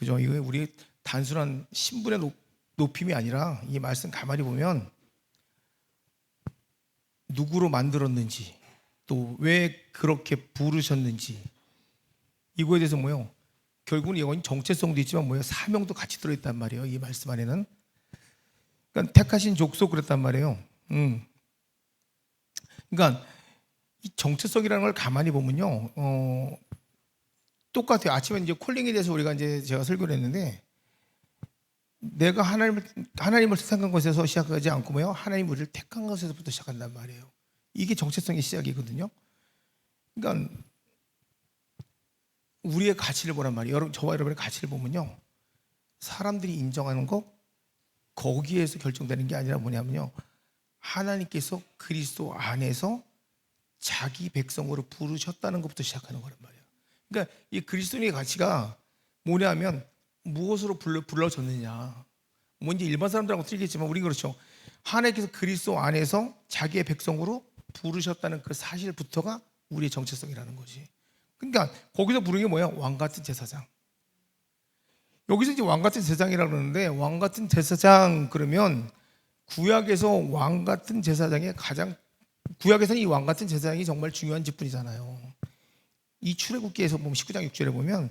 그죠? 이거 우리 단순한 신분의 높임이 아니라 이 말씀 가만히 보면 누구로 만들었는지 또 왜 그렇게 부르셨는지 이거에 대해서 뭐요? 결국은 이건 정체성도 있지만 뭐예요? 사명도 같이 들어있단 말이에요. 이 말씀 안에는. 그러니까 택하신 족속 그랬단 말이에요. 그러니까 이 정체성이라는 걸 가만히 보면요, 똑같아요. 아침에 이제 콜링에 대해서 우리가 이제 제가 설교를 했는데, 내가 하나님을 택한 것에서 시작하지 않고 뭐요? 하나님 우리를 택한 것에서부터 시작한단 말이에요. 이게 정체성의 시작이거든요. 그러니까 우리의 가치를 보란 말이에요. 여러분, 저와 여러분의 가치를 보면요, 사람들이 인정하는 거 거기에서 결정되는 게 아니라 뭐냐면요, 하나님께서 그리스도 안에서 자기 백성으로 부르셨다는 것부터 시작하는 거란 말이에요. 그러니까 이 그리스도인의 가치가 뭐냐면 무엇으로 불러졌느냐. 뭐 이제 일반 사람들하고 틀리겠지만 우리 그렇죠. 하나님께서 그리스도 안에서 자기의 백성으로 부르셨다는 그 사실부터가 우리의 정체성이라는 거지. 그러니까 거기서 부르는 게 뭐야? 왕 같은 제사장. 여기서 이제 왕 같은 제사장이라고 그러는데, 왕 같은 제사장 그러면 구약에서 왕 같은 제사장의 가장, 구약에서는 이 왕 같은 제사장이 정말 중요한 직분이잖아요. 이 출애굽기에서 보면 19장 6절에 보면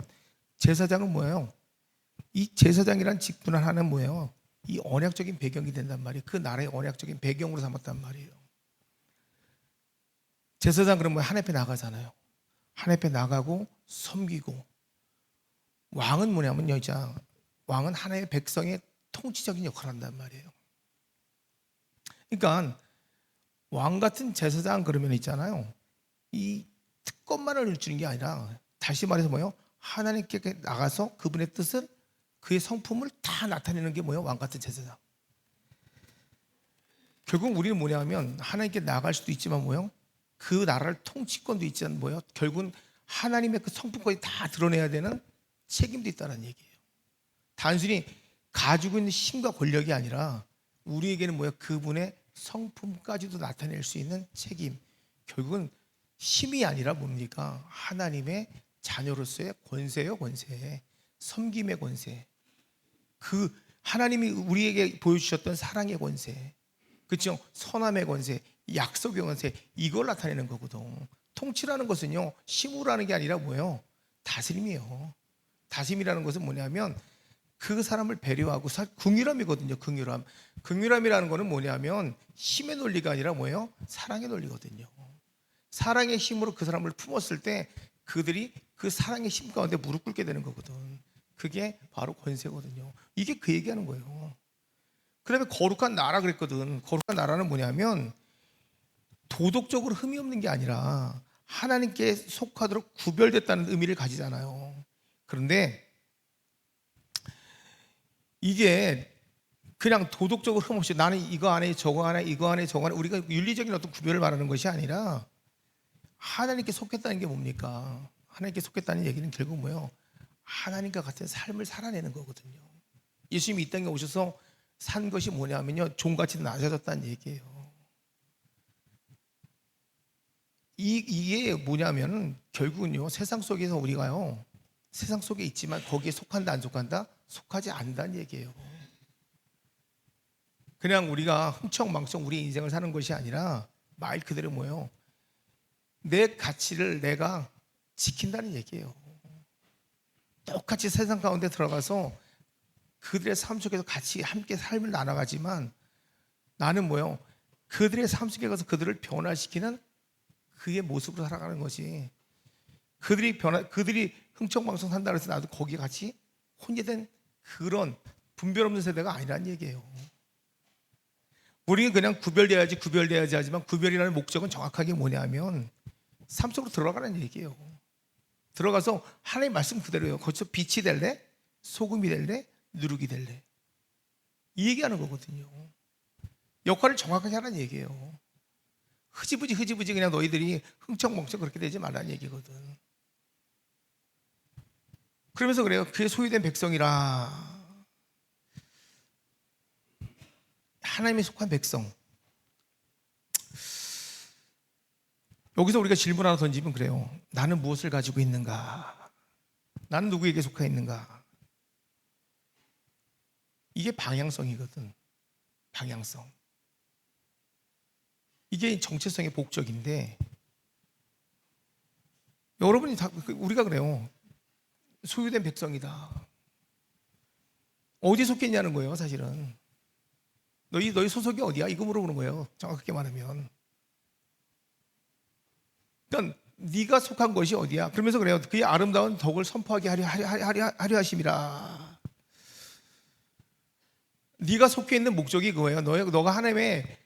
제사장은 뭐예요? 이 제사장이란 직분 하나는 뭐예요? 이 언약적인 배경이 된단 말이에요. 그 나라의 언약적인 배경으로 삼았단 말이에요. 제사장 그러면 하나님 앞에 나가잖아요. 하나님 앞에 나가고 섬기고, 왕은 뭐냐면 여자, 왕은 하나님의 백성의 통치적인 역할을 한단 말이에요. 그러니까 왕 같은 제사장 그러면 있잖아요. 이 특권만을 주는 게 아니라, 다시 말해서 뭐예요? 하나님께 나가서 그분의 뜻을, 그의 성품을 다 나타내는 게 뭐예요? 왕 같은 제사장. 결국 우리는 뭐냐면 하나님께 나갈 수도 있지만 뭐예요? 그 나라를 통치권도 있지만 뭐예요? 결국은 하나님의 그 성품까지 다 드러내야 되는 책임도 있다는 얘기예요. 단순히 가지고 있는 힘과 권력이 아니라 우리에게는 뭐예요? 그분의 성품까지도 나타낼 수 있는 책임. 결국은 힘이 아니라 뭡니까? 하나님의 자녀로서의 권세요, 권세. 섬김의 권세. 그 하나님이 우리에게 보여주셨던 사랑의 권세, 그렇죠? 선함의 권세, 약속의 권세, 이걸 나타내는 거거든. 통치라는 것은요, 힘으로 하는 게 아니라 뭐예요? 다스림이에요. 다스림이라는 것은 뭐냐면 그 사람을 배려하고, 긍휼함이거든요. 긍휼함. 긍휼함이라는 것은 뭐냐면 힘의 논리가 아니라 뭐예요? 사랑의 논리거든요. 사랑의 힘으로 그 사람을 품었을 때 그들이 그 사랑의 힘 가운데 무릎 꿇게 되는 거거든. 그게 바로 권세거든요. 이게 그 얘기하는 거예요. 그다음에 거룩한 나라 그랬거든. 거룩한 나라는 뭐냐면 도덕적으로 흠이 없는 게 아니라 하나님께 속하도록 구별됐다는 의미를 가지잖아요. 그런데 이게 그냥 도덕적으로 흠 없이 나는 이거 안에 저거 안에 이거 안에 저거 안에, 우리가 윤리적인 어떤 구별을 말하는 것이 아니라 하나님께 속했다는 게 뭡니까? 하나님께 속했다는 얘기는 결국 뭐예요? 하나님과 같은 삶을 살아내는 거거든요. 예수님이 이 땅에 오셔서 산 것이 뭐냐면요, 종같이 낮아졌다는 얘기예요. 이게 뭐냐면 결국은요, 세상 속에서 우리가요, 세상 속에 있지만 거기에 속한다 안 속한다? 속하지 않는다는 얘기예요. 그냥 우리가 흥청망청 우리 인생을 사는 것이 아니라 말 그대로 뭐예요? 내 가치를 내가 지킨다는 얘기예요. 똑같이 세상 가운데 들어가서 그들의 삶 속에서 같이 함께 삶을 나눠가지만 나는 뭐예요? 그들의 삶 속에 가서 그들을 변화시키는 그의 모습으로 살아가는 거지. 그들이 흥청망청 산다 그래서 나도 거기에 같이 혼재된 그런 분별 없는 세대가 아니란 얘기예요. 우리는 그냥 구별돼야지 하지만 구별이라는 목적은 정확하게 뭐냐면 삶 속으로 들어가라는 얘기예요. 들어가서 하나님 말씀 그대로예요. 거기서 빛이 될래? 소금이 될래? 누룩이 될래? 이 얘기하는 거거든요. 역할을 정확하게 하라는 얘기예요. 흐지부지 그냥 너희들이 흥청망청 그렇게 되지 말라는 얘기거든. 그러면서 그래요. 그의 소유된 백성이라. 하나님에 속한 백성. 여기서 우리가 질문 하나 던지면 그래요. 나는 무엇을 가지고 있는가? 나는 누구에게 속해 있는가? 이게 방향성이거든. 방향성. 이게 정체성의 복적인데, 여러분이 다 우리가 그래요. 소유된 백성이다. 어디 속해 있냐는 거예요, 사실은. 너희 소속이 어디야? 이거 물어보는 거예요. 정확하게 말하면. 그러니까 네가 속한 것이 어디야? 그러면서 그래요. 그의 아름다운 덕을 선포하게 하려 하심이라. 네가 속해 있는 목적이 그거예요. 너가 하나님의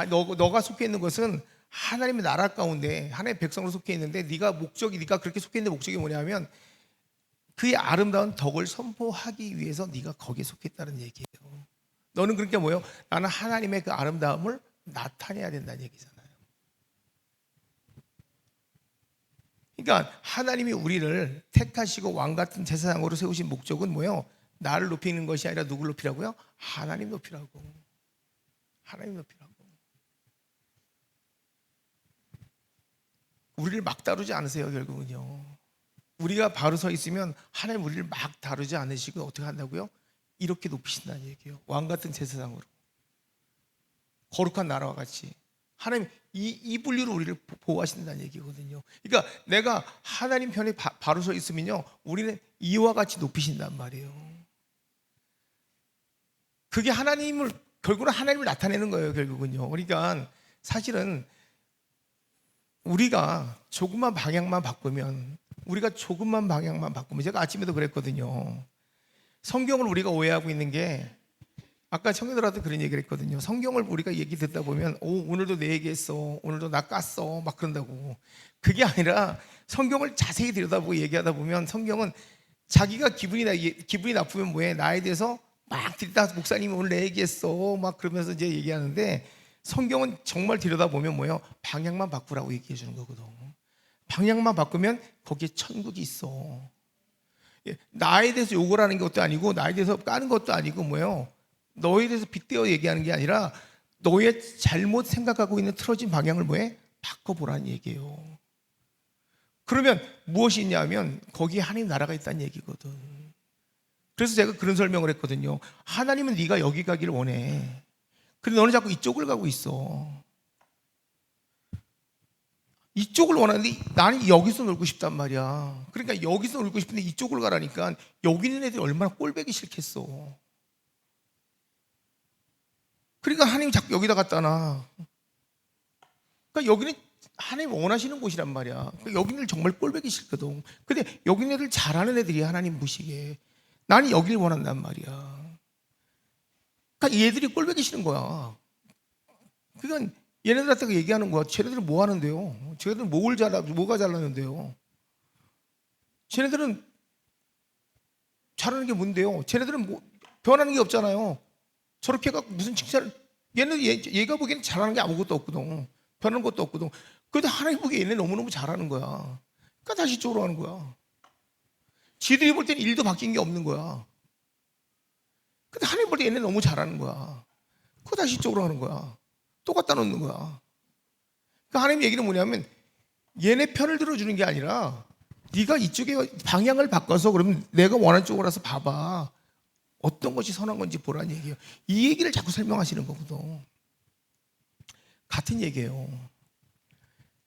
너가 속해 있는 것은 하나님의 나라 가운데 하나님의 백성으로 속해 있는데 네가 그렇게 속해 있는 목적이 뭐냐면 그의 아름다운 덕을 선포하기 위해서 네가 거기에 속해 있다는 얘기예요. 너는 그러니까 뭐예요? 나는 하나님의 그 아름다움을 나타내야 된다는 얘기잖아요. 그러니까 하나님이 우리를 택하시고 왕 같은 제사장으로 세우신 목적은 뭐예요? 나를 높이는 것이 아니라 누굴 높이라고요? 하나님 높이라고. 하나님 높이라고. 우리를 막 다루지 않으세요, 결국은요. 우리가 바로 서 있으면 하나님 우리를 막 다루지 않으시고 어떻게 한다고요? 이렇게 높이신다는 얘기예요. 왕 같은 제사장으로. 거룩한 나라와 같이. 하나님 이 분류로 우리를 보호하신다는 얘기거든요. 그러니까 내가 하나님 편에 바로 서 있으면요, 우리는 이와 같이 높이신단 말이에요. 그게 결국은 하나님을 나타내는 거예요, 결국은요. 그러니까 사실은 우리가 조금만 방향만 바꾸면 제가 아침에도 그랬거든요. 성경을 우리가 오해하고 있는 게, 아까 청년들한테 그런 얘기를 했거든요. 성경을 우리가 얘기 듣다 보면 오늘도 내 얘기했어, 오늘도 나 깠어 막 그런다고. 그게 아니라 성경을 자세히 들여다보고 얘기하다 보면 성경은 자기가 기분이 나쁘면 뭐해? 나에 대해서 막 들이다, 목사님이 오늘 내 얘기했어 막 그러면서 이제 얘기하는데, 성경은 정말 들여다보면 뭐예요? 방향만 바꾸라고 얘기해 주는 거거든. 방향만 바꾸면 거기에 천국이 있어. 나에 대해서 욕을 하는 것도 아니고 나에 대해서 까는 것도 아니고 뭐예요? 너에 대해서 빗대어 얘기하는 게 아니라 너의 잘못 생각하고 있는 틀어진 방향을 뭐해? 바꿔보라는 얘기예요. 그러면 무엇이 있냐면 거기에 하나님 나라가 있다는 얘기거든. 그래서 제가 그런 설명을 했거든요. 하나님은 네가 여기 가기를 원해. 근데 너는 자꾸 이쪽을 가고 있어. 이쪽을 원하는데 나는 여기서 놀고 싶단 말이야. 그러니까 여기서 놀고 싶은데 이쪽을 가라니까 여기 있는 애들이 얼마나 꼴배기 싫겠어. 그러니까 하나님이 자꾸 여기다 갖다 놔. 그러니까 여기는 하나님 원하시는 곳이란 말이야. 그러니까 여기는 정말 꼴배기 싫거든. 근데 여기 있는 애들 잘하는 애들이 하나님 보시기에 나는 여기를 원한단 말이야. 그러니까 얘들이 꼴배기 싫은 거야. 그러니까 얘네들한테 얘기하는 거야. 쟤네들은 뭐 하는데요? 쟤네들은 뭐가 잘나는데요? 쟤네들은 잘하는 게 뭔데요? 쟤네들은 뭐 변하는 게 없잖아요. 저렇게 해갖고 무슨 칭찬을, 얘가 보기에는 잘하는 게 아무것도 없거든. 변하는 것도 없거든. 그런데 하나님 보기에 얘네 너무너무 잘하는 거야. 그러니까 다시 이쪽으로 하는 거야. 지들이 볼 때는 일도 바뀐 게 없는 거야. 근데 하나님 볼 때 얘네 너무 잘하는 거야. 그거 다시 이쪽으로 하는 거야. 또 갖다 놓는 거야. 그러니까 하나님 얘기는 뭐냐면 얘네 편을 들어주는 게 아니라 네가 이쪽에 방향을 바꿔서 그러면 내가 원하는 쪽으로 와서 봐봐. 어떤 것이 선한 건지 보라는 얘기예요. 이 얘기를 자꾸 설명하시는 거거든. 같은 얘기예요.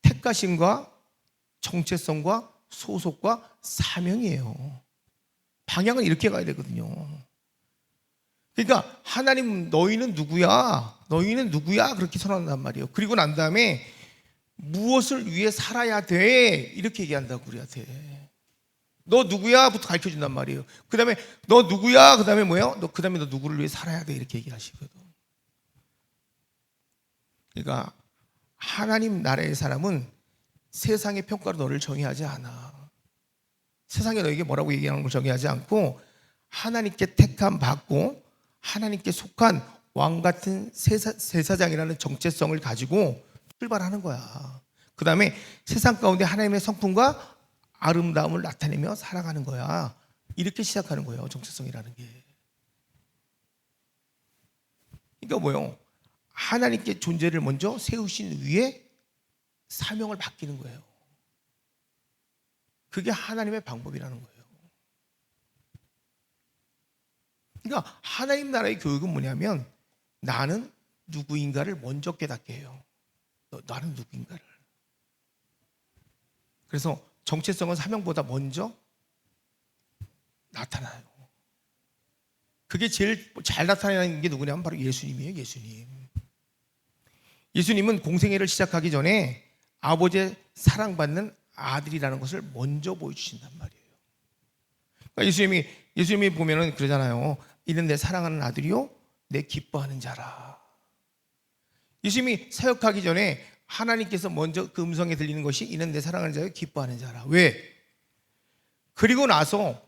택가심과 정체성과 소속과 사명이에요. 방향은 이렇게 가야 되거든요. 그러니까 하나님 너희는 누구야? 너희는 누구야? 그렇게 선언한단 말이에요. 그리고 난 다음에 무엇을 위해 살아야 돼? 이렇게 얘기한다고 우리한테. 너 누구야? 부터 가르쳐 준단 말이에요. 그 다음에 너 누구야? 그 다음에 뭐예요? 그 다음에 너 누구를 위해 살아야 돼? 이렇게 얘기하시거든. 그러니까 하나님 나라의 사람은 세상의 평가로 너를 정의하지 않아. 세상에 너에게 뭐라고 얘기하는 걸 정의하지 않고 하나님께 택함 받고 하나님께 속한 왕 같은 제사장이라는 정체성을 가지고 출발하는 거야. 그 다음에 세상 가운데 하나님의 성품과 아름다움을 나타내며 살아가는 거야. 이렇게 시작하는 거예요, 정체성이라는 게. 그러니까 뭐예요? 하나님께 존재를 먼저 세우신 위에 사명을 맡기는 거예요. 그게 하나님의 방법이라는 거예요. 그러니까 하나님 나라의 교육은 뭐냐면 나는 누구인가를 먼저 깨닫게 해요. 나는 누구인가를. 그래서 정체성은 사명보다 먼저 나타나요. 그게 제일 잘 나타나는 게 누구냐면 바로 예수님이에요. 예수님. 예수님은 공생애를 시작하기 전에 아버지의 사랑받는 아들이라는 것을 먼저 보여주신단 말이에요. 그러니까 예수님이 보면은 그러잖아요. 이는 내 사랑하는 아들이요, 내 기뻐하는 자라. 예수님이 사역하기 전에 하나님께서 먼저 그 음성에 들리는 것이 이는 내 사랑하는 자요, 기뻐하는 자라. 왜? 그리고 나서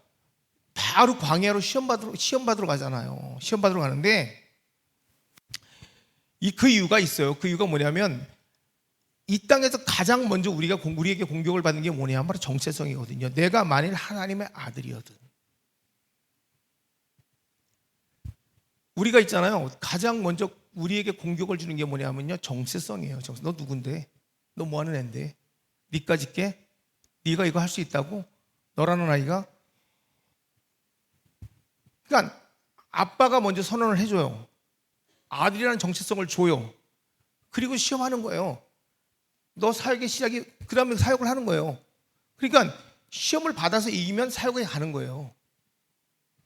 바로 광야로 시험 받으러 가잖아요. 시험 받으러 가는데 그 이유가 있어요. 그 이유가 뭐냐면 이 땅에서 가장 먼저 우리에게 공격을 받는 게 뭐냐면 바로 정체성이거든요. 내가 만일 하나님의 아들이거든. 우리가 있잖아요. 가장 먼저 우리에게 공격을 주는 게 뭐냐면요, 정체성이에요. 너 누군데? 너 뭐 하는 앤데? 니까짓 게? 네가 이거 할 수 있다고? 너라는 아이가? 그러니까 아빠가 먼저 선언을 해줘요. 아들이라는 정체성을 줘요. 그리고 시험하는 거예요. 너 사역의 시작이, 그 다음에 사역을 하는 거예요. 그러니까 시험을 받아서 이기면 사역에 가는 거예요.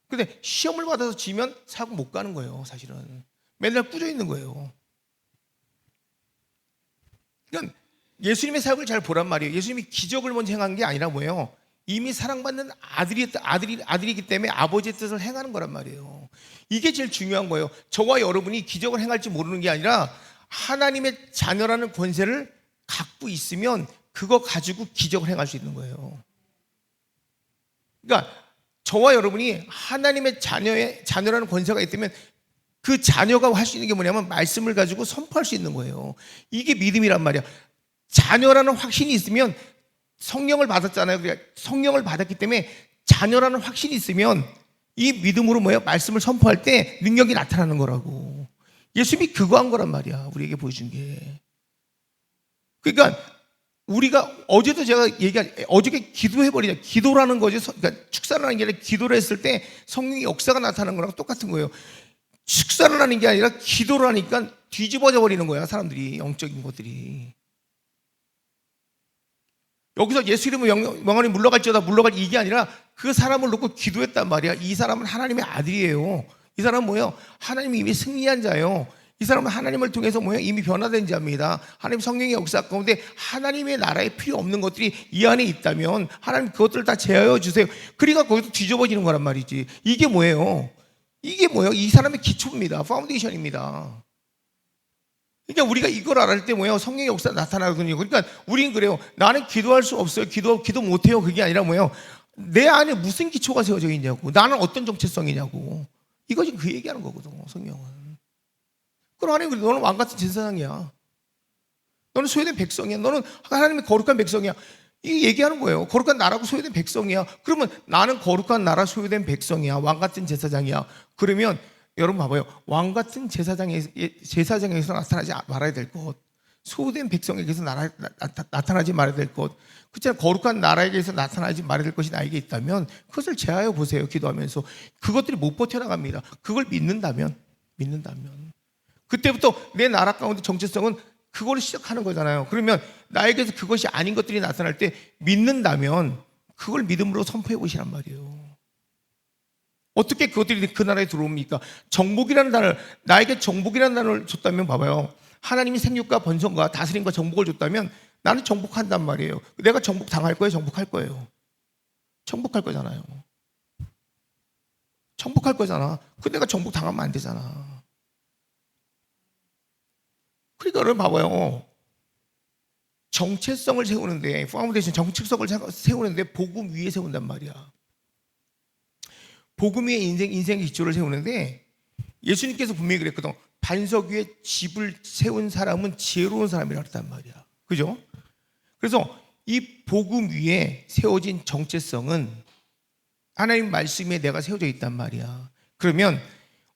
근데 시험을 받아서 지면 사역 못 가는 거예요. 사실은 맨날 꾸져 있는 거예요. 그러니까 예수님의 사역을 잘 보란 말이에요. 예수님이 기적을 먼저 행한 게 아니라 뭐예요? 이미 사랑받는 아들이기 때문에 아버지의 뜻을 행하는 거란 말이에요. 이게 제일 중요한 거예요. 저와 여러분이 기적을 행할지 모르는 게 아니라 하나님의 자녀라는 권세를 갖고 있으면 그거 가지고 기적을 행할 수 있는 거예요. 그러니까 저와 여러분이 하나님의 자녀라는 권세가 있다면 그 자녀가 할 수 있는 게 뭐냐면 말씀을 가지고 선포할 수 있는 거예요. 이게 믿음이란 말이야. 자녀라는 확신이 있으면 성령을 받았잖아요. 그러니까 성령을 받았기 때문에 자녀라는 확신이 있으면 이 믿음으로 뭐예요? 말씀을 선포할 때 능력이 나타나는 거라고. 예수님이 그거 한 거란 말이야. 우리에게 보여준 게. 그러니까 우리가 어제도 제가 어저께 기도해버리자. 기도라는 거지. 그러니까 축사라는 게 아니라 기도를 했을 때 성령의 역사가 나타나는 거랑 똑같은 거예요. 축사를 하는 게 아니라 기도를 하니까 뒤집어져 버리는 거야. 사람들이, 영적인 것들이. 여기서 예수 이름으로 영원히 물러갈지어다 물러갈 이게 아니라 그 사람을 놓고 기도했단 말이야. 이 사람은 하나님의 아들이에요. 이 사람은 뭐예요? 하나님이 이미 승리한 자예요. 이 사람은 하나님을 통해서 뭐예요? 이미 변화된 자입니다. 하나님 성령의 역사 가운데 하나님의 나라에 필요 없는 것들이 이 안에 있다면 하나님 그것들을 다 제하여 주세요. 그러니까 거기서 뒤집어지는 거란 말이지. 이게 뭐예요? 이 사람의 기초입니다. 파운데이션입니다. 그러니까 우리가 이걸 알을 때 뭐예요? 성령의 역사 나타나거든요. 그러니까 우린 그래요. 나는 기도할 수 없어요. 기도 못해요. 그게 아니라 뭐예요? 내 안에 무슨 기초가 세워져 있냐고. 나는 어떤 정체성이냐고. 이거 지금 그 얘기하는 거거든. 성령은. 그럼 하나님, 너는 왕같은 제사장이야. 너는 소유된 백성이야. 너는 하나님의 거룩한 백성이야. 이 얘기하는 거예요. 거룩한 나라고 소유된 백성이야. 그러면 나는 거룩한 나라 소유된 백성이야. 왕같은 제사장이야. 그러면 여러분 봐봐요. 왕같은 제사장에서 나타나지 말아야 될 것, 소유된 백성에게서 나타나지 말아야 될 것, 그렇잖아요. 거룩한 나라에게서 나타나지 말아야 될 것이 나에게 있다면 그것을 제하여 보세요. 기도하면서. 그것들이 못 버텨나갑니다. 그걸 믿는다면 그때부터 내 나라 가운데 정체성은 그걸 시작하는 거잖아요. 그러면 나에게서 그것이 아닌 것들이 나타날 때 믿는다면 그걸 믿음으로 선포해 보시란 말이에요. 어떻게 그것들이 그 나라에 들어옵니까? 정복이라는 단어를, 나에게 정복이라는 단어를 줬다면 봐봐요. 하나님이 생육과 번성과 다스림과 정복을 줬다면 나는 정복한단 말이에요. 내가 정복 당할 거예요? 정복할 거예요? 정복할 거잖아요. 정복할 거잖아. 근데 내가 정복 당하면 안 되잖아. 그러니까 여러분 봐봐요. 정체성을 세우는데, 파운데이션 정체성을 세우는데 복음 위에 세운단 말이야. 복음 위에 인생의 기초를 세우는데 예수님께서 분명히 그랬거든. 반석 위에 집을 세운 사람은 지혜로운 사람이라고 했단 말이야. 그죠? 그래서 이 복음 위에 세워진 정체성은 하나님 말씀에 내가 세워져 있단 말이야. 그러면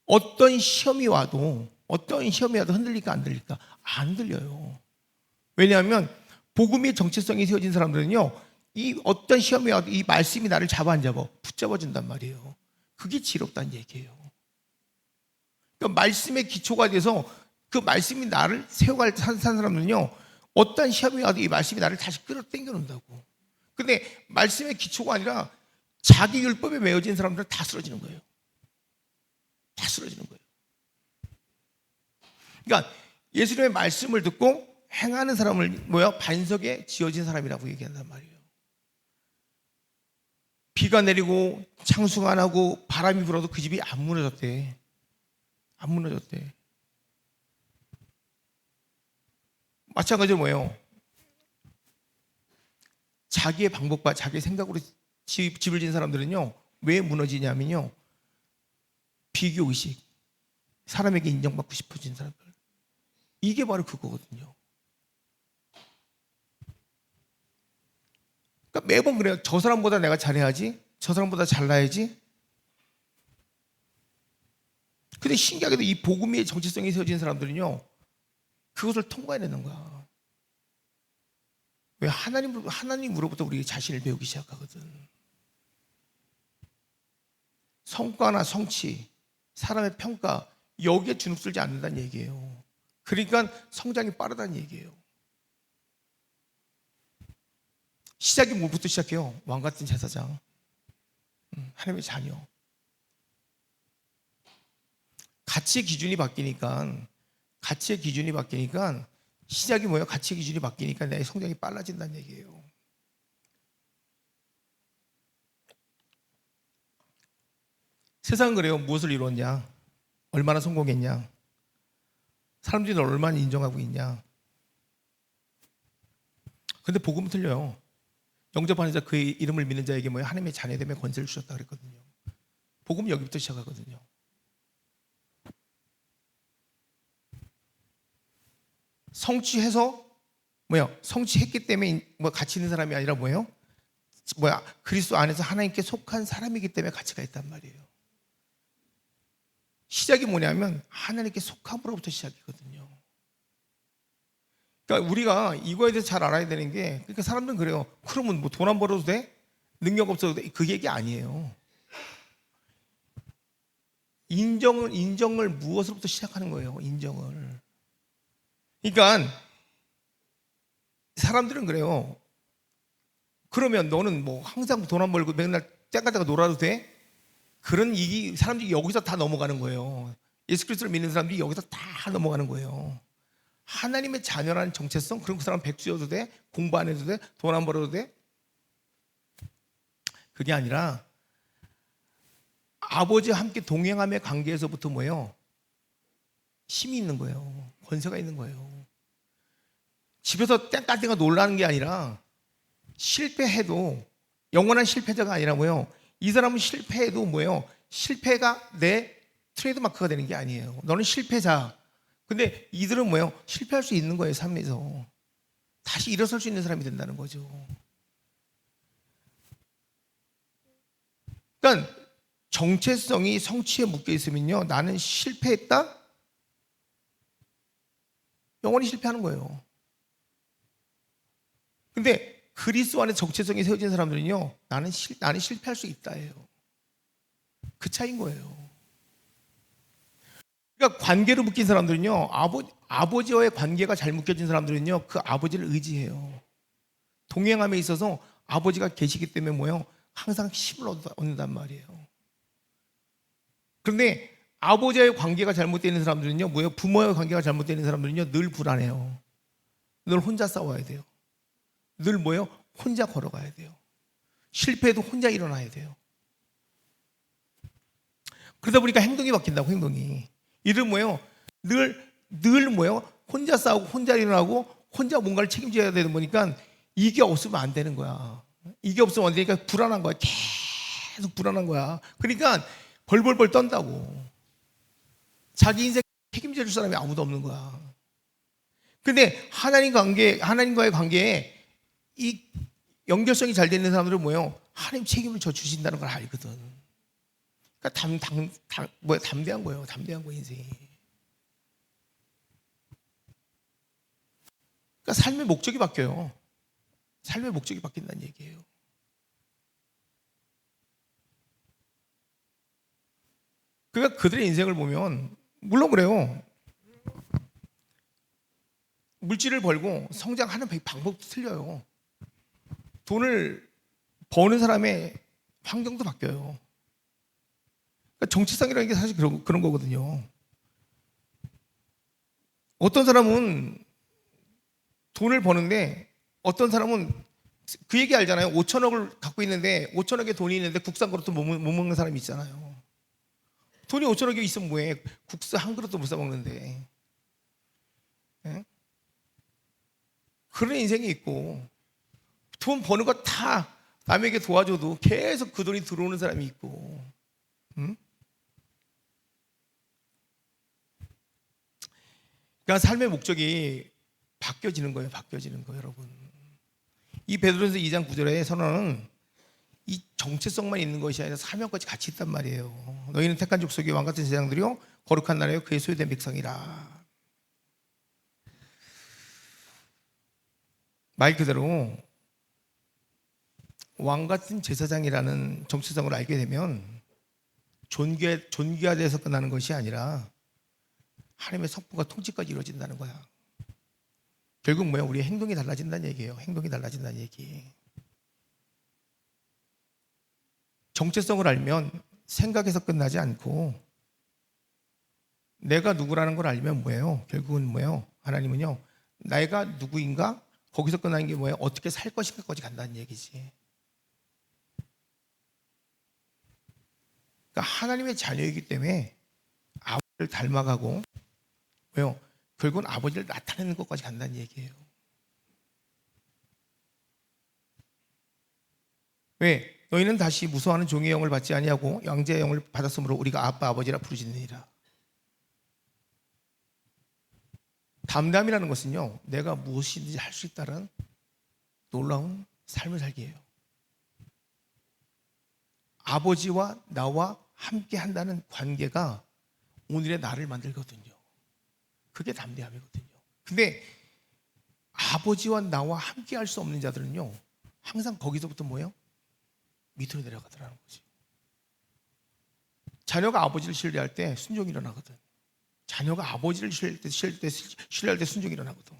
어떤 시험이 와도 흔들릴까 안 흔들릴까? 안 흔들려요. 왜냐하면 복음의 정체성이 세워진 사람들은요, 이 어떤 시험이 와도 이 말씀이 나를 잡아 안 잡아? 붙잡아 준단 말이에요. 그게 지혜롭다는 얘기예요. 그러니까 말씀의 기초가 돼서 그 말씀이 나를 세워갈 산 사람들은요, 어떤 시험이 와도 이 말씀이 나를 다시 끌어당겨 놓는다고. 근데 말씀의 기초가 아니라 자기 율법에 매어진 사람들은 다 쓰러지는 거예요. 다 쓰러지는 거예요. 그러니까 예수님의 말씀을 듣고 행하는 사람을 반석에 지어진 사람이라고 얘기한단 말이에요. 비가 내리고 창수가 안 하고 바람이 불어도 그 집이 안 무너졌대. 안 무너졌대. 마찬가지로 자기의 방법과 자기의 생각으로 집을 지은 사람들은요, 왜 무너지냐면요, 비교의식, 사람에게 인정받고 싶어진 사람들, 이게 바로 그거거든요. 그러니까 매번 그래요. 저 사람보다 내가 잘해야지, 저 사람보다 잘나야지. 근데 신기하게도 이 복음의 정체성이 세워진 사람들은요, 그것을 통과해내는 거야. 왜? 하나님으로부터 우리 자신을 배우기 시작하거든. 성과나 성취, 사람의 평가, 여기에 주눅들지 않는다는 얘기예요. 그러니까 성장이 빠르다는 얘기예요. 시작이 뭐부터 시작해요? 왕 같은 제사장, 하나님의 자녀. 가치의 기준이 바뀌니까 시작이 가치의 기준이 바뀌니까 내 성장이 빨라진다는 얘기예요. 세상은 그래요. 무엇을 이루었냐? 얼마나 성공했냐? 사람들이 널 얼마나 인정하고 있냐? 근데 복음은 틀려요. 영접하는 자, 그의 이름을 믿는 자에게 하나님의 자녀됨의 권세를 주셨다 그랬거든요. 복음은 여기부터 시작하거든요. 성취해서 성취했기 때문에 가치 있는 사람이 아니라 그리스도 안에서 하나님께 속한 사람이기 때문에 가치가 있단 말이에요. 시작이 뭐냐면 하나님께 속함으로부터 시작이거든요. 그러니까 우리가 이거에 대해서 잘 알아야 되는 게, 그러니까 사람들은 그래요. 그러면 돈 안 벌어도 돼? 능력 없어도 돼? 그 얘기 아니에요. 인정을 무엇으로부터 시작하는 거예요? 인정을. 그러니까 사람들은 그래요. 그러면 너는 항상 돈 안 벌고 맨날 땡가다가 놀아도 돼? 그런 사람들이 여기서 다 넘어가는 거예요. 예수 그리스도를 믿는 사람들이 여기서 다 넘어가는 거예요. 하나님의 자녀라는 정체성, 그럼 그 사람 백수여도 돼? 공부 안 해도 돼? 돈 안 벌어도 돼? 그게 아니라 아버지와 함께 동행함의 관계에서부터 힘이 있는 거예요. 권세가 있는 거예요. 집에서 땡까땡까 놀라는 게 아니라, 실패해도 영원한 실패자가 아니라 이 사람은 실패해도 실패가 내 트레이드마크가 되는 게 아니에요. 너는 실패자. 근데 이들은 실패할 수 있는 거예요. 삶에서 다시 일어설 수 있는 사람이 된다는 거죠. 그러니까 정체성이 성취에 묶여 있으면요, 나는 실패했다? 영원히 실패하는 거예요. 근데 그리스도 안에 정체성이 세워진 사람들은요, 나는 실패할 수 있다예요. 그 차이인 거예요. 그러니까 관계로 묶인 사람들은요, 아버지와의 관계가 잘 묶여진 사람들은요, 그 아버지를 의지해요. 동행함에 있어서 아버지가 계시기 때문에 항상 힘을 얻는단 말이에요. 그런데 아버지와의 관계가 잘못되어 있는 사람들은요, 부모와의 관계가 잘못되어 있는 사람들은요, 늘 불안해요. 늘 혼자 싸워야 돼요. 늘 혼자 걸어가야 돼요. 실패해도 혼자 일어나야 돼요. 그러다 보니까 행동이 바뀐다고, 행동이. 이를 늘 혼자 싸우고 혼자 일어나고 혼자 뭔가를 책임져야 되는 거니까 이게 없으면 안 되는 거야. 이게 없으면 안 되니까 불안한 거야. 계속 불안한 거야. 그러니까 벌벌벌 떤다고. 자기 인생 책임져 줄 사람이 아무도 없는 거야. 근데 하나님과의 관계에 이 연결성이 잘 되는 사람들은 하나님 책임을 져 주신다는 걸 알거든. 그러니까 담대한 거예요. 담대한 거, 인생이. 그러니까 삶의 목적이 바뀌어요. 삶의 목적이 바뀐다는 얘기예요. 그러니까 그들의 인생을 보면 물론 그래요. 물질을 벌고 성장하는 방법도 틀려요. 돈을 버는 사람의 환경도 바뀌어요. 그러니까 정체성이라는 게 사실 그런 거거든요. 어떤 사람은 돈을 버는데 어떤 사람은 그 얘기 알잖아요. 5천억을 갖고 있는데 5천억의 돈이 있는데 국산 그릇도 못 먹는 사람이 있잖아요. 돈이 5천억이 있으면 뭐해? 국수 한 그릇도 못 사 먹는데. 예? 그런 인생이 있고 돈 버는 거 다 남에게 도와줘도 계속 그 돈이 들어오는 사람이 있고. 응? 그러니까 삶의 목적이 바뀌어지는 거예요. 바뀌어지는 거예요, 여러분. 이 베드로전서 2장 9절에 선언은 이 정체성만 있는 것이 아니라 사명까지 같이 있단 말이에요. 너희는 택한 족속이 왕 같은 제장들이요 거룩한 나라요 그의 소유된 백성이라. 말 그대로 왕 같은 제사장이라는 정체성을 알게 되면 존귀화돼서 끝나는 것이 아니라 하나님의 성품과 통치까지 이루어진다는 거야. 결국 뭐야? 우리의 행동이 달라진다는 얘기예요. 행동이 달라진다는 얘기. 정체성을 알면 생각에서 끝나지 않고 내가 누구라는 걸 알면 뭐예요? 결국은 뭐예요? 하나님은요, 내가 누구인가? 거기서 끝나는 게 뭐예요? 어떻게 살 것인가까지 간다는 얘기지. 그러니까 하나님의 자녀이기 때문에 아버지를 닮아가고 왜요? 결국은 아버지를 나타내는 것까지 간다는 얘기예요. 왜? 너희는 다시 무서워하는 종의 영을 받지 아니하고 양자의 영을 받았으므로 우리가 아빠 아버지라 부르짖느니라. 담담이라는 것은요, 내가 무엇이든지 할 수 있다는 놀라운 삶을 살기예요. 아버지와 나와 함께 한다는 관계가 오늘의 나를 만들거든요. 그게 담대함이거든요. 근데 아버지와 나와 함께 할 수 없는 자들은요, 항상 거기서부터 뭐예요? 밑으로 내려가더라는 거지. 자녀가 아버지를 신뢰할 때 순종이 일어나거든. 자녀가 아버지를 신뢰할 때 순종이 일어나거든.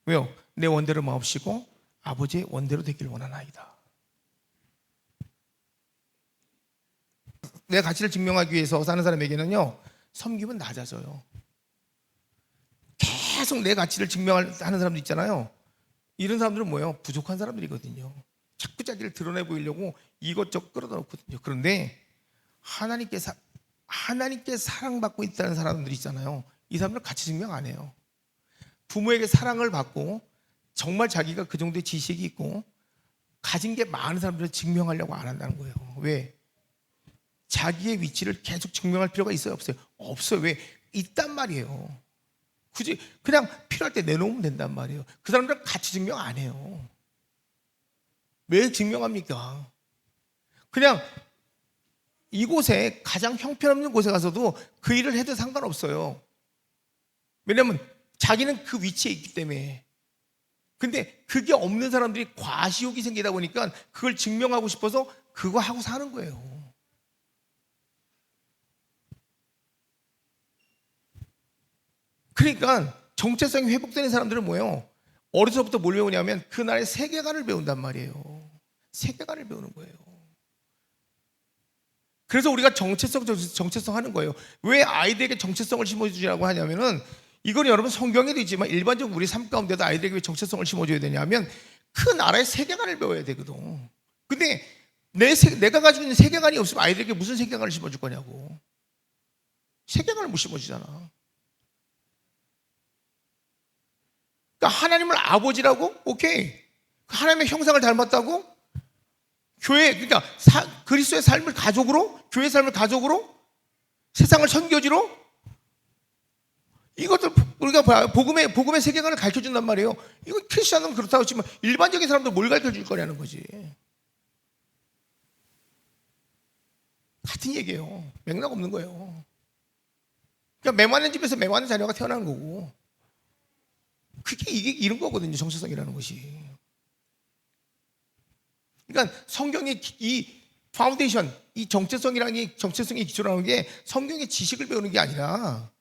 왜요? 내 원대로 마옵시고 아버지의 원대로 되기를 원하나이다. 내 가치를 증명하기 위해서 사는 사람에게는요, 섬기면 낮아져요. 계속 내 가치를 증명하는 사람도 있잖아요. 이런 사람들은 뭐예요? 부족한 사람들이거든요. 자꾸 자기를 드러내 보이려고 이것저것 끌어다 놓거든요. 그런데 하나님께 사랑받고 있다는 사람들이 있잖아요. 이 사람들은 가치 증명 안 해요. 부모에게 사랑을 받고 정말 자기가 그 정도의 지식이 있고 가진 게 많은 사람들은 증명하려고 안 한다는 거예요. 왜? 자기의 위치를 계속 증명할 필요가 있어요? 없어요? 없어요. 왜? 있단 말이에요. 굳이 그냥 필요할 때 내놓으면 된단 말이에요. 그 사람들은 가치 증명 안 해요. 왜 증명합니까? 그냥 이곳에 가장 형편없는 곳에 가서도 그 일을 해도 상관없어요. 왜냐하면 자기는 그 위치에 있기 때문에. 근데 그게 없는 사람들이 과시욕이 생기다 보니까 그걸 증명하고 싶어서 그거 하고 사는 거예요. 그러니까 정체성이 회복되는 사람들은 뭐예요? 어려서부터 뭘 배우냐면 그 나라의 세계관을 배운단 말이에요. 세계관을 배우는 거예요. 그래서 우리가 정체성 하는 거예요. 왜 아이들에게 정체성을 심어주라고 하냐면은 이건 여러분 성경에도 있지만 일반적으로 우리 삶 가운데도 아이들에게 왜 정체성을 심어줘야 되냐면 그 나라의 세계관을 배워야 되거든. 근데 내가 가지고 있는 세계관이 없으면 아이들에게 무슨 세계관을 심어줄 거냐고. 세계관을 못 심어주잖아. 그러니까 하나님을 아버지라고? 오케이. 하나님의 형상을 닮았다고? 교회, 그러니까 그리스도의 삶을 가족으로, 교회의 삶을 가족으로, 세상을 선교지로, 이것들 우리가 복음의 세계관을 가르쳐 준단 말이에요. 이거 크리스천은 그렇다고 치면 일반적인 사람들 뭘 가르쳐 줄 거냐는 거지. 같은 얘기예요. 맥락 없는 거예요. 그러니까 매맞는 집에서 매맞는 자녀가 태어나는 거고, 이게 이런 거거든요. 정체성이라는 것이. 그러니까 성경이 이 파운데이션, 이 정체성이라는 게 정체성의 기초라는 게 성경의 지식을 배우는 게 아니라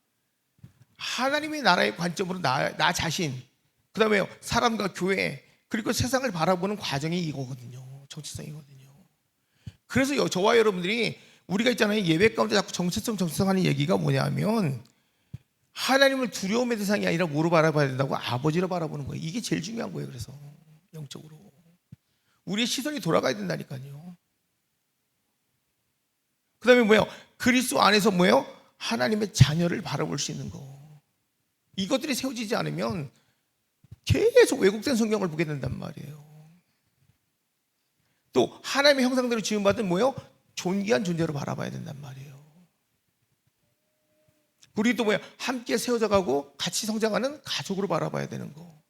하나님의 나라의 관점으로 나 자신, 그다음에 사람과 교회, 그리고 세상을 바라보는 과정이 이거거든요. 정체성이거든요. 그래서 저와 여러분들이 우리가 있잖아요. 예배 가운데 자꾸 정체성 하는 얘기가 뭐냐면 하나님을 두려움의 대상이 아니라 뭐로 바라봐야 된다고? 아버지로 바라보는 거예요. 이게 제일 중요한 거예요. 그래서 영적으로 우리의 시선이 돌아가야 된다니까요. 그 다음에 뭐예요? 그리스도 안에서 뭐예요? 하나님의 자녀를 바라볼 수 있는 거. 이것들이 세워지지 않으면 계속 왜곡된 성경을 보게 된단 말이에요. 또 하나님의 형상대로 지음받은 뭐예요? 존귀한 존재로 바라봐야 된단 말이에요. 우리 또 뭐예요? 함께 세워져 가고 같이 성장하는 가족으로 바라봐야 되는 거.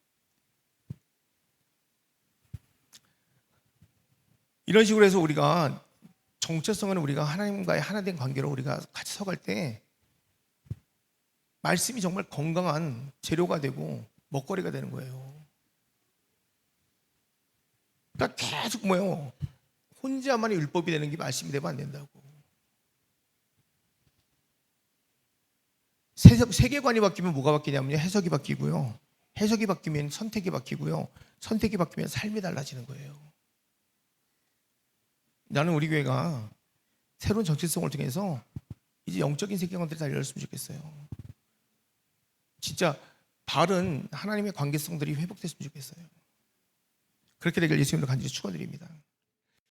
이런 식으로 해서 우리가 정체성은 우리가 하나님과의 하나된 관계로 우리가 같이 서갈 때 말씀이 정말 건강한 재료가 되고 먹거리가 되는 거예요. 그러니까 계속 뭐예요? 혼자만의 율법이 되는 게 말씀이 되면 안 된다고. 세계관이 바뀌면 뭐가 바뀌냐면요, 해석이 바뀌고요. 해석이 바뀌면 선택이 바뀌고요. 선택이 바뀌면 삶이 달라지는 거예요. 나는 우리 교회가 새로운 정체성을 통해서 이제 영적인 세계관들이 다 열렸으면 좋겠어요. 진짜 바른 하나님의 관계성들이 회복됐으면 좋겠어요. 그렇게 되길 예수님으로 간절히 축원드립니다.